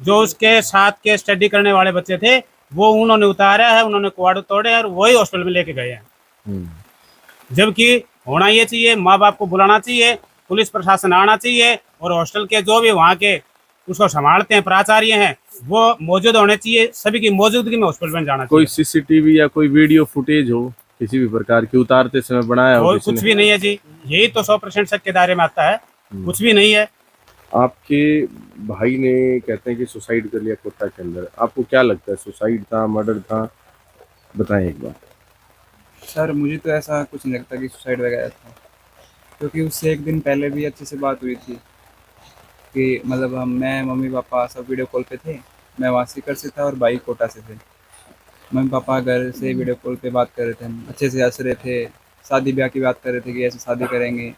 जो उसके साथ के स्टडी करने वाले बच्चे थे वो उन्होंने उतारा है, उन्होंने क्वाड तोड़े और वही हॉस्टल में लेके गए हैं। जबकि होना ये चाहिए, माँ बाप को बुलाना चाहिए, पुलिस प्रशासन आना चाहिए और हॉस्टल के जो भी वहाँ के उसको संभालते हैं प्राचार्य हैं वो मौजूद होने चाहिए, सभी की मौजूदगी में हॉस्पिटल में जाना कोई चाहिए। सीसीटीवी या कोई वीडियो फुटेज हो किसी भी प्रकार की उतारते समय बनाया हो और किसी कुछ ने? भी नहीं है जी, यही तो 100% शक के दायरे में आता है, कुछ भी नहीं है। आपके भाई ने कहते हैं कि सुसाइड कर लिया कोटा के अंदर, आपको क्या लगता है सुसाइड था, मर्डर था? बताएं एक बार। सर मुझे तो ऐसा कुछ नहीं लगता कि सुसाइड वगैरह था, क्योंकि उससे एक दिन पहले भी अच्छे से बात हुई थी कि मतलब मैं मम्मी पापा सब वीडियो कॉल पे थे। मैं वहाँ सीकर से था और भाई कोटा से थे। मम्मी पापा घर से वीडियो कॉल पे बात कर रहे थे, हम अच्छे से हंस रहे थे, शादी ब्याह की बात कर रहे थे कि ऐसे शादी करेंगे।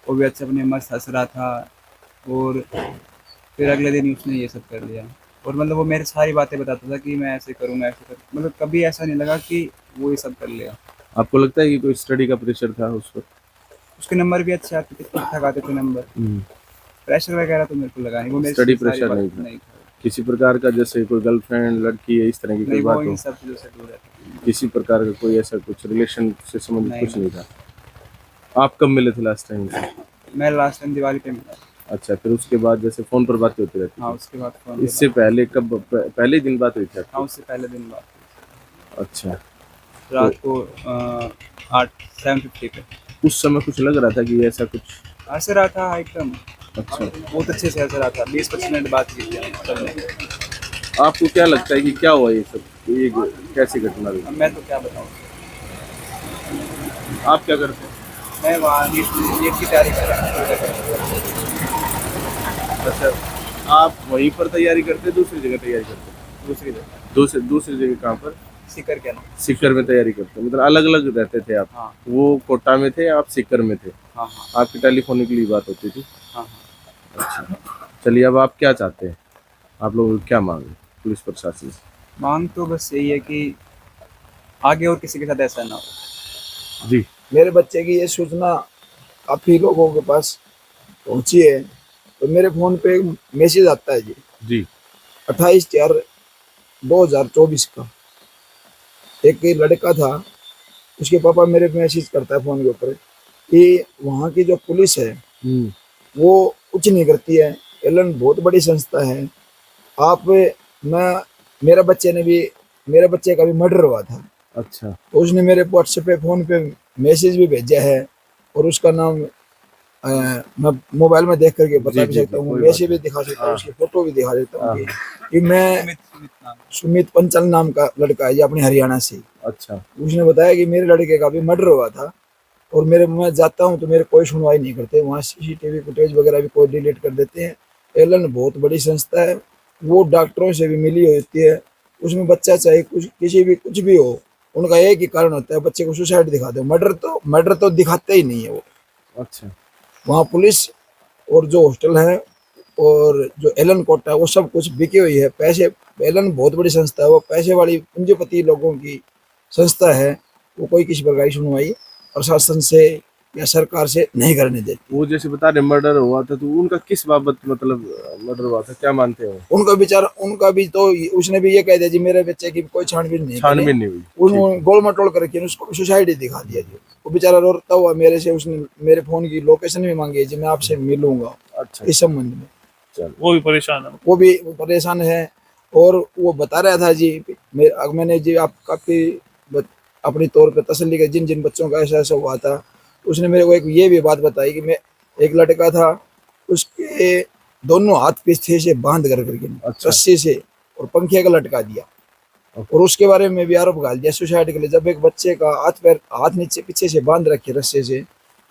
वो भी अच्छे अपने मस्त हंस रहा था और फिर अगले दिन उसने ये सब कर लिया। और मतलब वो मेरे सारी बातें बताता था कि मैं ऐसे करूँगा, ऐसे करूँ, मतलब कभी ऐसा नहीं लगा कि वो ये सब कर लिया। आपको लगता है कि कोई स्टडी का प्रेशर था उस पर? उसके नंबर भी अच्छे आते थे, ठीक ठाक आते थे नंबर। प्रेशर वगैरह तो मेरे को लगा नहीं, वो मेरे स्टडी से सारी प्रेशर बात नहीं था किसी प्रकार का, जैसे कोई गर्लफ्रेंड लड़की है इस तरह की कोई नहीं, वो बात इन हो? सब चीज़ों से दूर है। किसी प्रकार का कोई ऐसा कुछ रिलेशन से संबंधित नहीं, कुछ नहीं था? आप कब मिले थे लास्ट टाइम से? मैं लास्ट टाइम दिवाली पे मिला। अच्छा, फिर उसके बाद जैसे फोन पर बातें होती रहती हाँ, थी? उसके बाद फोन पे इससे बात। पहले कब पहले दिन बात हुई थी हाँ, आपकी? उससे पहले दिन बात हुई। अच्छा, रात को 7:50 पे। उस समय कुछ लग रहा था कि ऐसा कुछ? हंस रहा था एकदम, अच्छा, बहुत अच्छे से हंस रहा था। 20-25 मिनट बात की थी हम सबने। आपको क्या लगता है कि क्या हुआ ये सब, ये कैसी घटना हुई? अब मैं तो क्या बताऊँ। आप क्या करते हैं? मैं वहाँ नीट की तैयारी कर रहा हूँ। अच्छा, आप वहीं पर तैयारी करते हैं, दूसरी जगह तैयारी करते हैं? दूसरी जगह दूसरी जगह कहाँ पर? सीकर के ना। सीकर में तैयारी करते हैं, मतलब अलग अलग रहते थे आप? हाँ वो कोटा में थे, आप सीकर में थे? हाँ हाँ आपकी टेलीफोनिकली बात होती थी? हाँ हाँ। अच्छा, चलिए अब आप क्या चाहते हैं, आप लोग क्या मांगे पुलिस प्रशासन से? मांग तो बस यही है कि आगे और किसी के साथ ऐसा ना हो। जी, मेरे बच्चे की ये सूचना काफ़ी लोगों के पास पहुंची है, तो मेरे फ़ोन पे एक मैसेज आता है जी जी, 28/4/2024 का। एक लड़का था, उसके पापा मेरे मैसेज करता है फ़ोन के ऊपर कि वहाँ की जो पुलिस है वो कुछ नहीं करती है, एलन बहुत बड़ी संस्था है। आप मैं मेरा बच्चे ने भी मेरे बच्चे का भी मर्डर हुआ था, अच्छा, तो उसने मेरे व्हाट्सएप पे फ़ोन पे मैसेज भी भेजा है और उसका नाम मैं मोबाइल में देख करके बता जी भी जी सकता जी, हूँ, कोई मैसेज बात भी नहीं। दिखा सकता हूँ, हाँ, उसकी फोटो भी दिखा देता हूँ हाँ, कि मैं सुमित नाम। सुमित पंचाल नाम का लड़का है, ये अपने हरियाणा से। अच्छा, उसने बताया कि मेरे लड़के का भी मर्डर हुआ था और मैं जाता हूँ तो मेरे कोई सुनवाई नहीं करते, वहाँ सीसीटीवी फुटेज वगैरह भी कोई डिलीट कर देते हैं। एलन बहुत बड़ी संस्था है, वो डॉक्टरों से भी मिली होती है, उसमें बच्चा चाहे कुछ किसी भी कुछ भी हो, उनका एक ही कारण होता है, बच्चे को सुसाइड दिखा दो। मर्डर तो दिखाते ही नहीं है वो। अच्छा, वहाँ पुलिस और जो हॉस्टल है और जो एलन कोटा है वो सब कुछ बिकी हुई है। पैसे, एलन बहुत बड़ी संस्था है, वो पैसे वाली पूंजीपति लोगों की संस्था है, वो कोई किसी प्रकार की सुनवाई प्रशासन से या सरकार से नहीं करने देती। वो जैसे बता रहे मर्डर हुआ था, तो उनका किस बाबत मतलब मर्डर हुआ था, क्या मानते हो? उनका भी तो उसने भी ये कह दिया जी मेरे बच्चे की कोई छानबीन नहीं करी, छानबीन नहीं हुई? उन्होंने गोल मटोल करके उसको सुसाइड ही दिखा दिया जी। वो बेचारा रोता हुआ मेरे से, उसने मेरे फोन की लोकेशन भी मांगी है जी, मैं आपसे मिलूंगा अच्छा, इस संबंध में। चलो, वो भी परेशान है। वो भी परेशान है और वो बता रहा था जी, मैंने जी आप काफ़ी अपनी तौर पे तसल्ली कर, जिन जिन बच्चों का ऐसा ऐसा हुआ था, उसने मेरे को एक ये भी बात बताई कि मैं एक लड़का था, उसके दोनों हाथ पीछे से बांध कर करके अच्छा, रस्सी से और पंखे का लटका दिया ओके, और उसके बारे में भी आरोप घाल दिया सुसाइड के लिए। जब एक बच्चे का हाथ नीचे पीछे से बांध रखे रस्से से,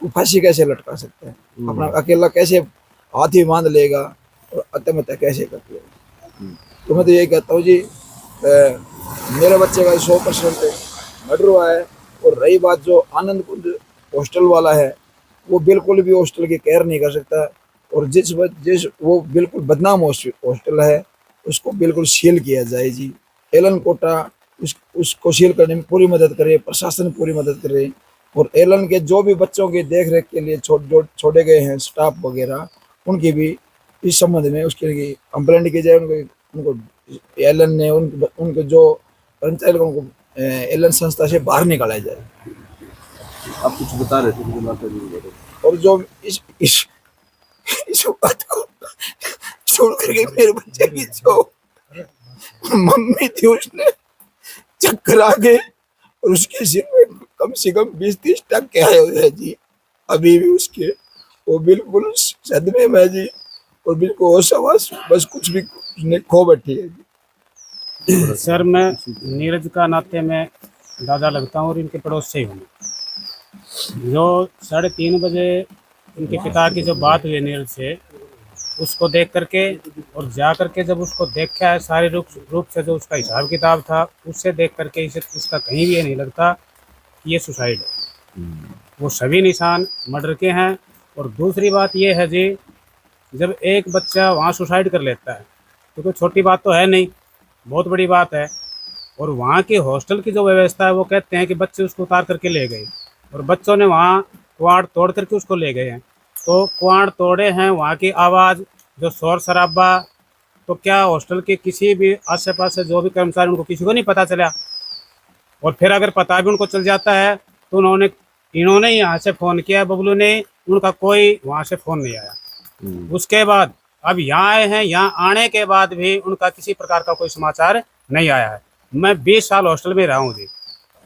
वो फांसी कैसे लटका सकता है? अपना अकेला कैसे हाथ ही बांध लेगा और आत्महत्या कैसे कर लेगा? तो मैं तो यही कहता हूँ जी, मेरे बच्चे का 100% मर्डर हुआ है। और रही बात जो आनंद कुंज हॉस्टल वाला है, वो बिल्कुल भी हॉस्टल की केयर नहीं कर सकता और जिस वो बिल्कुल बदनाम हॉस्टल है, उसको बिल्कुल सील किया जाए जी। एलन कोटा उसको सील करने में पूरी मदद करे, प्रशासन पूरी मदद करे और एलन के जो भी बच्चों की देख रेख के लिए छोड़े गए हैं स्टाफ वगैरह, उनकी भी इस संबंध में उसके लिए कंप्लेंट की जाए, उनको उनको एलन ने उनके जो कर्मचारी लोगों को एलन संस्था से बाहर निकाला जाए। आप कुछ बता रहे थे, मुझे माता जी बोलो। और जो इस बात को छोड़ करके मेरे बच्चे की जो मम्मी थी उसने चक्कर आ गए और उसके सिर में कम से कम 20-30 टक्के आए हुए हैं जी। अभी भी उसके वो बिल्कुल सदमे में है जी, और बिल्कुल होश हवास बस कुछ भी उसने खो बैठी है जी। सर मैं नीरज का नाते में दादा लगता हूँ और इनके पड़ोस से ही हूँ। जो 3:30 बजे इनके पिता की जो बात हुई नीरज से, उसको देख करके और जा करके जब उसको देखा है शारीरिक रूप से जो उसका हिसाब किताब था, उससे देख करके इसका कहीं भी ये नहीं लगता कि ये सुसाइड है। वो सभी निशान मर्डर के हैं। और दूसरी बात ये है जी, जब एक बच्चा वहाँ सुसाइड कर लेता है तो कोई छोटी बात तो है नहीं, बहुत बड़ी बात है। और वहाँ की हॉस्टल की जो व्यवस्था है, वो कहते हैं कि बच्चे उसको उतार करके ले गए और बच्चों ने वहाँ कुआड़ तोड़ करके उसको ले गए हैं। तो कुआड़ तोड़े हैं, वहाँ की आवाज़, जो शोर शराबा, तो क्या हॉस्टल के किसी भी आस पास से जो भी कर्मचारी, उनको किसी को नहीं पता चला। और फिर अगर पता भी उनको चल जाता है तो इन्होंने यहाँ से फ़ोन किया, बबलू ने, उनका कोई वहाँ से फ़ोन नहीं आया। उसके बाद अब यहाँ आए हैं, यहाँ आने के बाद भी उनका किसी प्रकार का कोई समाचार नहीं आया है। मैं 20 साल हॉस्टल में रहा हूँ जी।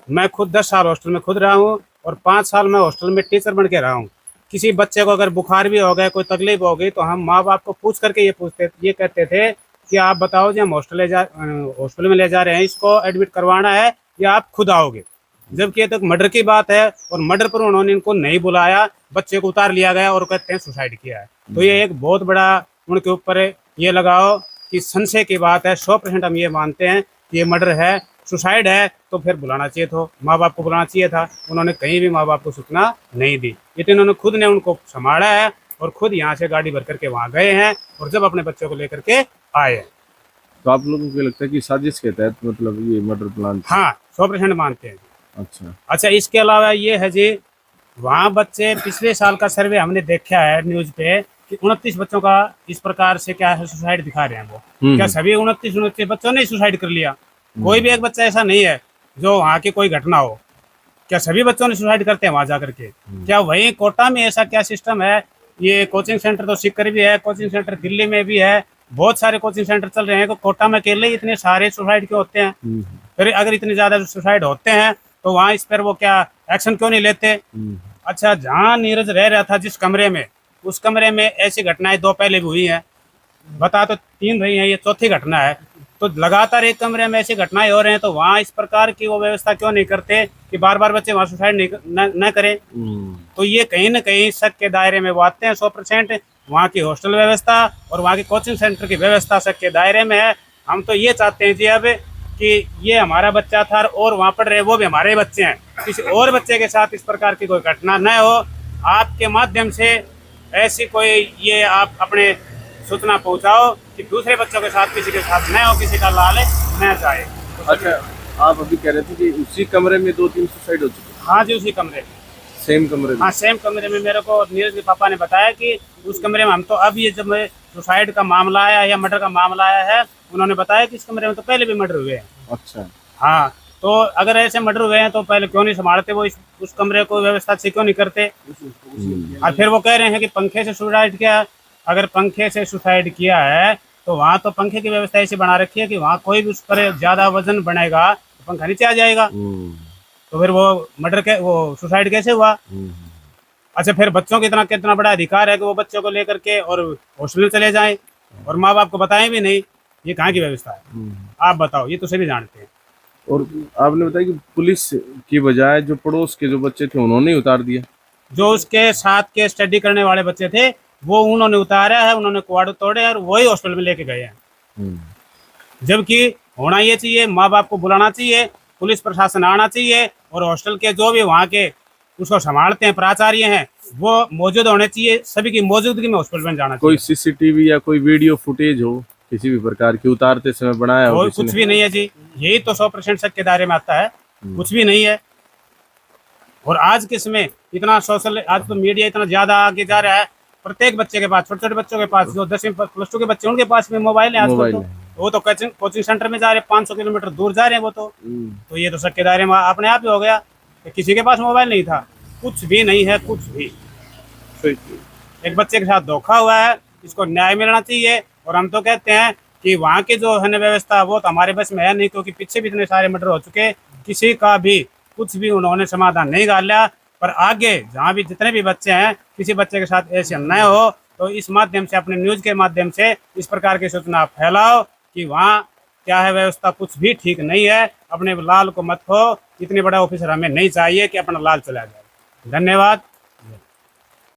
मैं खुद 10 साल हॉस्टल में खुद रहा हूँ और 5 साल मैं हॉस्टल में टीचर बन के रहा हूँ। किसी बच्चे को अगर बुखार भी हो गया, कोई तकलीफ हो गई, तो हम माँ बाप को पूछ करके ये कहते थे कि आप बताओ जी, हम हॉस्टल में ले जा रहे हैं, इसको एडमिट करवाना है या आप खुद आओगे। जबकि ये तो मर्डर की बात है और मर्डर पर उन्होंने इनको नहीं बुलाया, बच्चे को उतार लिया गया और कहते हैं सुसाइड किया है। तो ये एक बहुत बड़ा उनके ऊपर ये लगाओ कि संशय की बात है। 100% हम ये मानते हैं कि ये मर्डर है, सुसाइड है। तो फिर बुलाना चाहिए था, माँ बाप को बुलाना चाहिए था। उन्होंने कहीं भी माँ बाप को सूचना नहीं दी। ये तो इन्होंने खुद ने उनको संभाला है और खुद यहाँ से गाड़ी भर करके वहाँ गए हैं और जब अपने बच्चों को लेकर के आए हैं। तो आप लोगों को लगता है कि साजिश के तहत मतलब ये मर्डर प्लान था? हाँ, 100% मानते हैं। अच्छा, इसके अलावा ये है जी, वहाँ बच्चे, पिछले साल का सर्वे हमने देखा है न्यूज पे कि 29 बच्चों का इस प्रकार से क्या है सुसाइड दिखा रहे हैं वो। क्या सभी 29 बच्चों ने सुसाइड कर लिया? कोई भी एक बच्चा ऐसा नहीं है जो वहाँ की कोई घटना हो। क्या सभी बच्चों ने सुसाइड करते हैं वहाँ जा करके? क्या वहीं कोटा में ऐसा क्या सिस्टम है? ये कोचिंग सेंटर तो सीकर भी है, कोचिंग सेंटर दिल्ली में भी है, बहुत सारे कोचिंग सेंटर चल रहे हैं। तो कोटा में अकेले इतने सारे सुसाइड क्यों होते हैं? फिर अगर इतने ज्यादा सुसाइड होते हैं तो वहाँ इस पर वो क्या एक्शन क्यों नहीं लेते? अच्छा, जहाँ नीरज रह रहा था जिस कमरे में, उस कमरे में ऐसी घटनाएं 2 पहले भी हुई हैं, बता तो 3 रही हैं, ये 4थी घटना है। तो लगातार एक कमरे में ऐसी घटनाएं हो रहे हैं, तो वहाँ इस प्रकार की वो व्यवस्था क्यों नहीं करते कि बार बार बच्चे वहाँ सुसाइड न करें? तो ये कहीं ना कहीं शक के दायरे में वो आते हैं। 100% वहाँ की हॉस्टल व्यवस्था और वहाँ की कोचिंग सेंटर की व्यवस्था शक के दायरे में है। हम तो ये चाहते हैं जी अब कि ये हमारा बच्चा था और वहाँ पढ़ रहे वो भी हमारे बच्चे हैं, किसी और बच्चे के साथ इस प्रकार की कोई घटना न हो। आपके माध्यम से ऐसी कोई ये आप अपने सूचना पहुँचाओ कि दूसरे बच्चों के साथ किसी के साथ न हो, किसी का लाल न जाए। अच्छा, आप अभी कह रहे थे कि उसी कमरे में 2-3 सुसाइड हो चुके? हाँ जी, उसी कमरे में, सेम कमरे में? हाँ, सेम कमरे में। मेरे को नीरज के पापा ने बताया कि उस कमरे में हम तो अब ये जब सुसाइड का मामला आया या मर्डर का मामला आया है, उन्होंने बताया कि इस कमरे में तो पहले भी मर्डर हुए हैं। अच्छा, हाँ, तो अगर ऐसे मर्डर हुए हैं तो पहले क्यों नहीं संभालते वो उस कमरे को, व्यवस्था से क्यों नहीं करते? और फिर वो कह रहे हैं कि पंखे से सुसाइड किया। अगर पंखे से सुसाइड किया है तो वहाँ तो पंखे की व्यवस्था ऐसी बना रखी है कि वहाँ कोई भी उस पर ज्यादा वजन बनेगा तो पंखा नीचे आ जाएगा। तो फिर वो वो सुसाइड कैसे हुआ? अच्छा, फिर बच्चों की कितना बड़ा अधिकार है कि वो बच्चों को लेकर के और हॉस्टल में चले जाएं और माँ बाप को बताएं भी नहीं। ये कहाँ की व्यवस्था है? आप बताओ, ये तो सभी जानते हैं। और आपने बताया कि पुलिस की बजाय जो पड़ोस के जो बच्चे थे उन्होंने ही उतार दिया? जो उसके साथ के स्टडी करने वाले बच्चे थे वो उन्होंने उतारा है, उन्होंने कुआड़ तोड़े और वही हॉस्टल में लेके गए हैं। जबकि होना ये चाहिए, माँ बाप को बुलाना चाहिए, पुलिस प्रशासन आना चाहिए और हॉस्टल के जो भी वहाँ के उसको संभालते हैं प्राचार्य हैं वो मौजूद होने चाहिए। सभी की मौजूदगी में हॉस्पिटल में जाना चाहिए। कोई सीसीटीवी या कोई वीडियो फुटेज हो किसी भी प्रकार की उतारते समय बनाया हो? कुछ भी नहीं है जी, यही तो 100% शक के दायरे में आता है। कुछ भी नहीं है। और आज के समय इतना आज तो मीडिया इतना ज्यादा आगे जा रहा है, प्रत्येक बच्चे के पास, छोटे छोटे बच्चों के पास, जो 10वीं+2 के बच्चे उनके पास में मोबाइल है आजकल। तो वो तो कोचिंग सेंटर में जा रहे, 500 किलोमीटर दूर जा रहे हैं वो तो ये तो शक के दायरे में अपने आप ही हो गया कि किसी के पास मोबाइल नहीं था, कुछ भी नहीं है, कुछ भी। एक बच्चे के साथ धोखा हुआ है, इसको न्याय मिलना चाहिए। और हम तो कहते हैं कि वहाँ की जो है व्यवस्था वो तो हमारे बस में है नहीं, क्योंकि पीछे भी इतने सारे मर्डर हो चुके, किसी का भी कुछ भी उन्होंने समाधान नहीं निकाला। पर आगे जहाँ भी जितने भी बच्चे हैं, किसी बच्चे के साथ ऐसे अन्याय हो तो इस माध्यम से, अपने न्यूज़ के माध्यम से इस प्रकार की सूचना फैलाओ कि वहाँ क्या है व्यवस्था कुछ भी ठीक नहीं है। अपने लाल को मत खो, इतने बड़ा ऑफिसर हमें नहीं चाहिए कि अपना लाल चला जाए। धन्यवाद।